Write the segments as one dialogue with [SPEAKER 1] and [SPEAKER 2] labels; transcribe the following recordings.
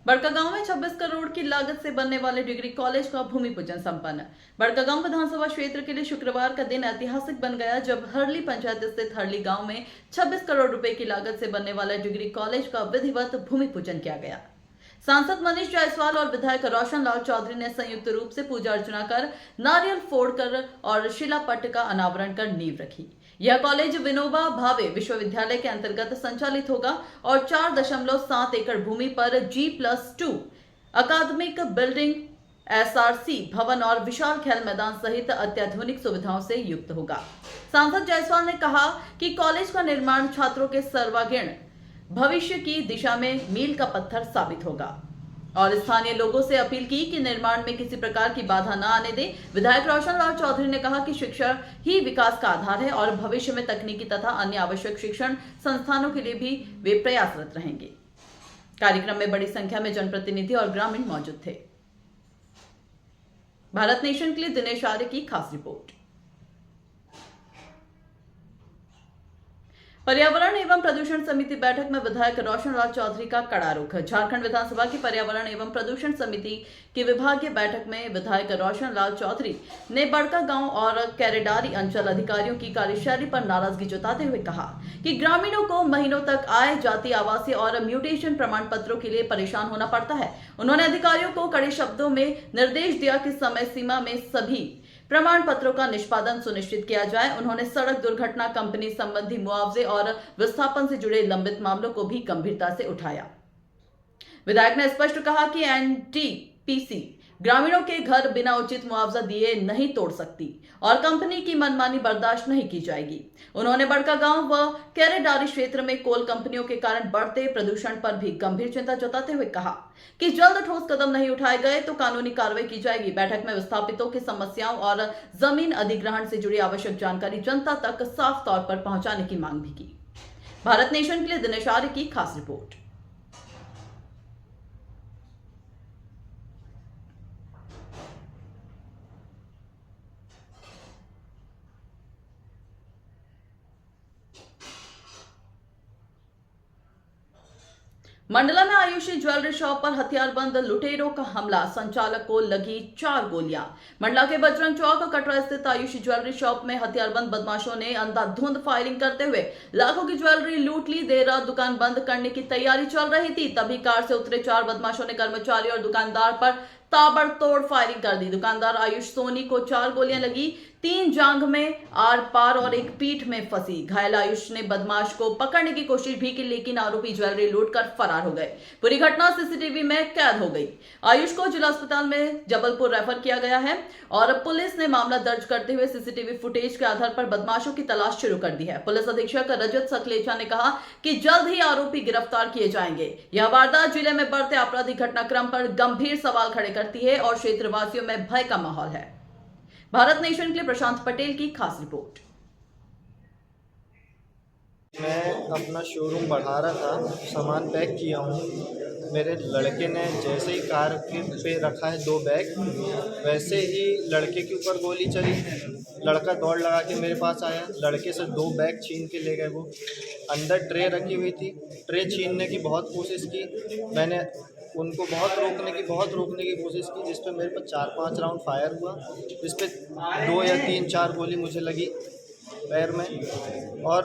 [SPEAKER 1] बड़कागांव में 26 करोड़ की लागत से बनने वाले डिग्री कॉलेज का भूमि पूजन संपन्न। बड़कागांव विधानसभा क्षेत्र के लिए शुक्रवार का दिन ऐतिहासिक बन गया, जब हरली पंचायत स्थित हरली गांव में 26 करोड़ रुपए की लागत से बनने वाले डिग्री कॉलेज का विधिवत भूमि पूजन किया गया। सांसद मनीष जायसवाल और विधायक रोशन लाल चौधरी ने संयुक्त रूप से पूजा अर्चना कर, नारियल फोड़कर और शिलापट्ट का अनावरण कर नींव रखी। यह कॉलेज विनोबा भावे विश्वविद्यालय के अंतर्गत संचालित होगा और 4.7 एकड़ भूमि पर G+2 अकादमिक बिल्डिंग, SRC भवन और विशाल खेल मैदान सहित अत्याधुनिक सुविधाओं से युक्त होगा। सांसद जायसवाल ने कहा कि कॉलेज का निर्माण छात्रों के सर्वांगीण भविष्य की दिशा में मील का पत्थर साबित होगा और स्थानीय लोगों से अपील की कि निर्माण में किसी प्रकार की बाधा न आने दें। विधायक रोशन लाल चौधरी ने कहा कि शिक्षा ही विकास का आधार है और भविष्य में तकनीकी तथा अन्य आवश्यक शिक्षण संस्थानों के लिए भी वे प्रयासरत रहेंगे। कार्यक्रम में बड़ी संख्या में जनप्रतिनिधि और ग्रामीण मौजूद थे। भारत नेशन के लिए दिनेश आर्य की खास रिपोर्ट। पर्यावरण एवं प्रदूषण समिति बैठक में विधायक रोशन लाल चौधरी का कड़ा रुख। झारखंड विधानसभा की पर्यावरण एवं प्रदूषण समिति की विभागीय बैठक में विधायक रोशन लाल चौधरी ने बड़कागांव और केरेडारी अंचल अधिकारियों की कार्यशैली पर नाराजगी जताते हुए कहा कि ग्रामीणों को महीनों तक आय, जाति, आवासीय और म्यूटेशन प्रमाण पत्रों के लिए परेशान होना पड़ता है। उन्होंने अधिकारियों को कड़े शब्दों में निर्देश दिया कि समय सीमा में सभी प्रमाण पत्रों का निष्पादन सुनिश्चित किया जाए। उन्होंने सड़क दुर्घटना, कंपनी संबंधी मुआवजे और विस्थापन से जुड़े लंबित मामलों को भी गंभीरता से उठाया। विधायक ने स्पष्ट कहा कि NTPC ग्रामीणों के घर बिना उचित मुआवजा दिए नहीं तोड़ सकती और कंपनी की मनमानी बर्दाश्त नहीं की जाएगी। उन्होंने बड़कागांव व केरेडारी क्षेत्र में कोल कंपनियों के कारण बढ़ते प्रदूषण पर भी गंभीर चिंता जताते हुए कहा कि जल्द ठोस कदम नहीं उठाए गए तो कानूनी कार्रवाई की जाएगी। बैठक में विस्थापितों की समस्याओं और जमीन अधिग्रहण से जुड़ी आवश्यक जानकारी जनता तक साफ तौर पर पहुंचाने की मांग भी की। भारत नेशन के लिए दिनेश आर्य की खास रिपोर्ट। मंडला में आयुषी ज्वेलरी शॉप पर हथियारबंद लुटेरों का हमला, संचालक को लगी 4 गोलियां। मंडला के बजरंग चौक कटरा स्थित आयुषी ज्वेलरी शॉप में हथियारबंद बदमाशों ने अंधाधुंध फायरिंग करते हुए लाखों की ज्वेलरी लूट ली। देर रात दुकान बंद करने की तैयारी चल रही थी, तभी कार से उतरे 4 बदमाशों ने कर्मचारी और दुकानदार पर ताबड़तोड़ फायरिंग कर दी। दुकानदार आयुष सोनी को 4 गोलियां लगी, 3 जांघ में आर पार और 1 पीठ में फंसी। घायल आयुष ने बदमाश को पकड़ने की कोशिश भी की, लेकिन आरोपी ज्वेलरी लूटकर फरार हो गए। पूरी घटना सीसीटीवी में कैद हो गई। आयुष को जिला अस्पताल में जबलपुर रेफर किया गया है और पुलिस ने मामला दर्ज करते हुए सीसीटीवी फुटेज के आधार पर बदमाशों की तलाश शुरू कर दी है। पुलिस अधीक्षक रजत सकलेचा ने कहा कि जल्द ही आरोपी गिरफ्तार किए जाएंगे। यह वारदात जिले में बढ़ते आपराधिक घटनाक्रम पर गंभीर सवाल खड़े करती है और क्षेत्रवासियों में भय का माहौल है। भारत नेशन के लिए प्रशांत पटेल की खास रिपोर्ट।
[SPEAKER 2] मैं अपना शोरूम बढ़ा रहा था, सामान पैक किया हूँ। मेरे लड़के ने जैसे ही कार के पे रखा है 2 बैग, वैसे ही लड़के के ऊपर गोली चली। लड़का दौड़ लगा के मेरे पास आया, लड़के से 2 बैग छीन के ले गए। वो अंदर ट्रे रखी हुई थी, ट्रे छीनने की बहुत कोशिश की। मैंने उनको बहुत रोकने की कोशिश की, जिस पे मेरे पर 4-5 राउंड फायर हुआ, जिस पे 2 या 3-4 गोली मुझे लगी पैर में। और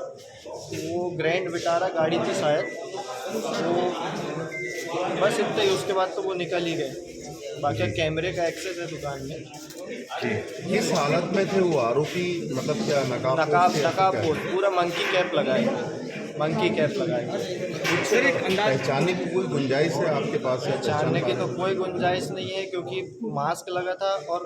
[SPEAKER 2] वो ग्रैंड विटारा गाड़ी थी शायद, वो बस इतना ही। उसके बाद तो वो निकल ही गए। बाकी कैमरे का एक्सेस है दुकान में।
[SPEAKER 3] किस हालत में थे वो आरोपी? मतलब क्या
[SPEAKER 2] नकाब पूरा मंकी कैप लगाए।
[SPEAKER 3] सर, एक पहचानने की कोई गुंजाइश है आपके पास?
[SPEAKER 2] पहचानने की तो कोई गुंजाइश नहीं है, क्योंकि मास्क लगा था और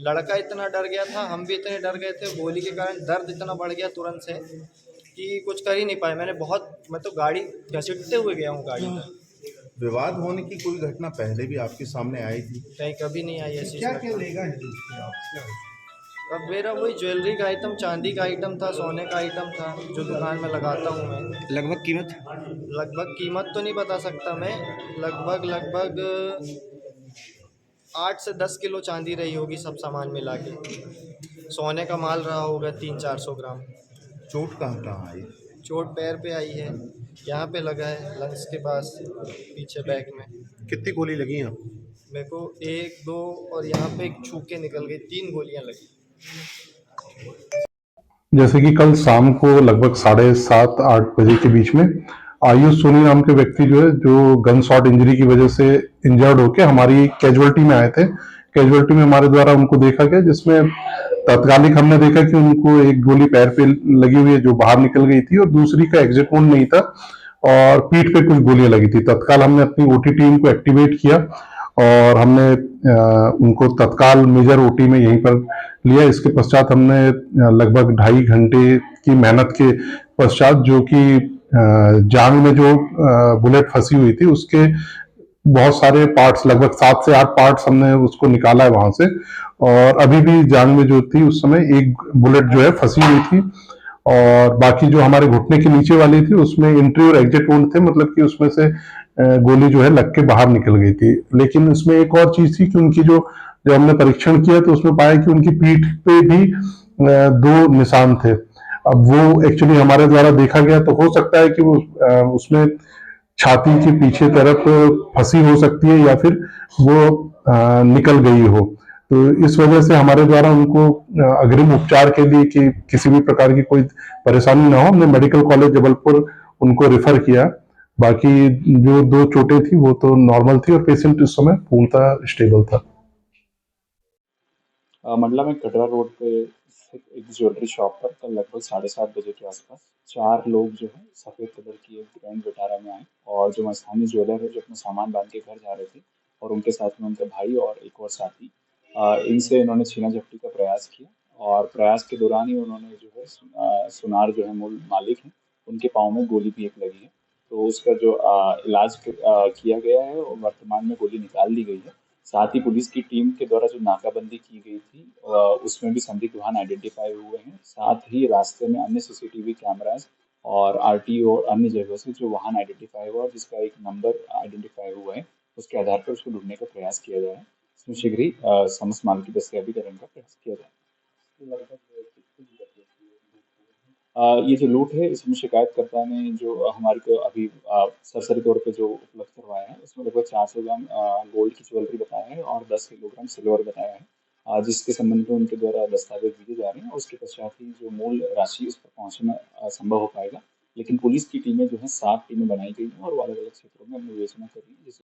[SPEAKER 2] लड़का इतना डर गया था, हम भी इतने डर गए थे। गोली के कारण दर्द इतना बढ़ गया तुरंत से कि कुछ कर ही नहीं पाए। मैं तो गाड़ी घसीटते हुए गया हूँ गाड़ी में।
[SPEAKER 3] विवाद होने की कोई घटना पहले भी आपके सामने आई थी?
[SPEAKER 2] कहीं कभी नहीं आई ऐसी।
[SPEAKER 3] क्या लेगा है?
[SPEAKER 2] अब मेरा वही ज्वेलरी का आइटम, चांदी का आइटम था, सोने का आइटम था, जो दुकान में लगाता हूँ मैं। लगभग कीमत तो नहीं बता सकता मैं। लगभग 8 से 10 किलो चांदी रही होगी, सब सामान मिला के। सोने का माल रहा होगा 300-400 ग्राम।
[SPEAKER 3] चोट कहाँ आई?
[SPEAKER 2] चोट पैर पे आई है, यहाँ पे लगा है लंग्स के पास पीछे बैक में।
[SPEAKER 3] कितनी गोली लगी हैं?
[SPEAKER 2] मेरे को 1 2 और यहाँ पे एक छू के निकल गई, 3 गोलियां लगी।
[SPEAKER 4] जैसे कि कल शाम को लगभग 7:30-8 बजे के बीच में आयुष सोनी नाम के व्यक्ति जो है, जो गन शॉट इंजरी की वजह से इंजर्ड होकर हमारी कैजुअलिटी में आए थे। कैजुअलिटी में हमारे द्वारा उनको देखा गया, जिसमें तत्कालिक हमने देखा कि उनको एक गोली पैर पे लगी हुई है जो बाहर निकल गई थी, और दूसरी का एग्जिट वोंड नहीं था, और पीठ पे कुछ गोलियां लगी थी। तत्काल हमने अपनी ओटी टीम को एक्टिवेट किया और हमने उनको तत्काल मेजर ओटी में यहीं पर लिया। इसके पश्चात हमने लगभग 2.5 घंटे की मेहनत के पश्चात, जो कि जांग में जो बुलेट फंसी हुई थी उसके बहुत सारे पार्ट्स, लगभग 7 से 8 पार्ट्स हमने उसको निकाला है वहां से। और अभी भी जांग में जो थी उस समय एक बुलेट जो है फंसी हुई थी, और बाकी जो हमारे घुटने के नीचे वाली थी उसमें एंट्री और एग्जिट वोंड थे, मतलब कि उसमें से गोली जो है लग के बाहर निकल गई थी। लेकिन इसमें एक और चीज थी कि उनकी जो जब हमने परीक्षण किया तो उसमें पाया कि उनकी पीठ पे भी 2 निशान थे। अब वो एक्चुअली हमारे द्वारा देखा गया, तो हो सकता है कि वो उसमें छाती के पीछे तरफ फंसी हो सकती है, या फिर वो निकल गई हो। तो इस वजह से हमारे द्वारा उनको अग्रिम उपचार के लिए, कि किसी भी प्रकार की कोई परेशानी ना हो, हमने मेडिकल कॉलेज जबलपुर उनको रेफर किया। बाकी जो 2 चोटें थी वो तो नॉर्मल थी, और पेशेंट इस समय पूर्णतः स्टेबल था।
[SPEAKER 5] मंडला में कटरा रोड पे स्थित एक ज्वेलरी शॉप पर कल लगभग 7:30 बजे के आसपास 4 लोग जो है सफ़ेद कलर की एक ग्रैंड विटारा में आए, और जो स्थानीय ज्वेलर है जो अपना सामान बांध के घर जा रहे थे, और उनके साथ में उनका भाई और एक और साथी। इनसे इन्होंने छीना झपटी का प्रयास किया, और प्रयास के दौरान ही उन्होंने जो है सुनार जो है मूल मालिक हैं उनके पाँव में गोली भी एक लगी है। तो उसका जो इलाज किया गया है, और वर्तमान में गोली निकाल दी गई है। साथ ही पुलिस की टीम के द्वारा जो नाकाबंदी की गई थी उसमें भी संदिग्ध वाहन आइडेंटिफाई हुए हैं। साथ ही रास्ते में अन्य सीसीटीवी कैमरास और आरटीओ और अन्य जगहों से जो वाहन आइडेंटिफाई हुआ और जिसका एक नंबर आइडेंटिफाई हुआ है, उसके आधार पर उसको ढूंढने का प्रयास किया जा रहा है। इसमें शीघ्र ही समस्त माल की दस्तयाबी करने का प्रयास किया जाएगा। ये जो लूट है इसमें शिकायतकर्ता ने जो हमारे को अभी सरसरी तौर पे जो उपलब्ध करवाया है उसमें लगभग 400 ग्राम गोल्ड की ज्वेलरी बताया है और 10 किलोग्राम सिल्वर बताया है, जिसके संबंध में उनके द्वारा दस्तावेज दिए जा रहे हैं, और उसके पश्चात ही जो मूल राशि उस पर पहुंचना संभव हो पाएगा। लेकिन पुलिस की टीमें जो है 7 टीमें बनाई गई हैं और वो अलग अलग क्षेत्रों में अपनी विवेचना कर रही है।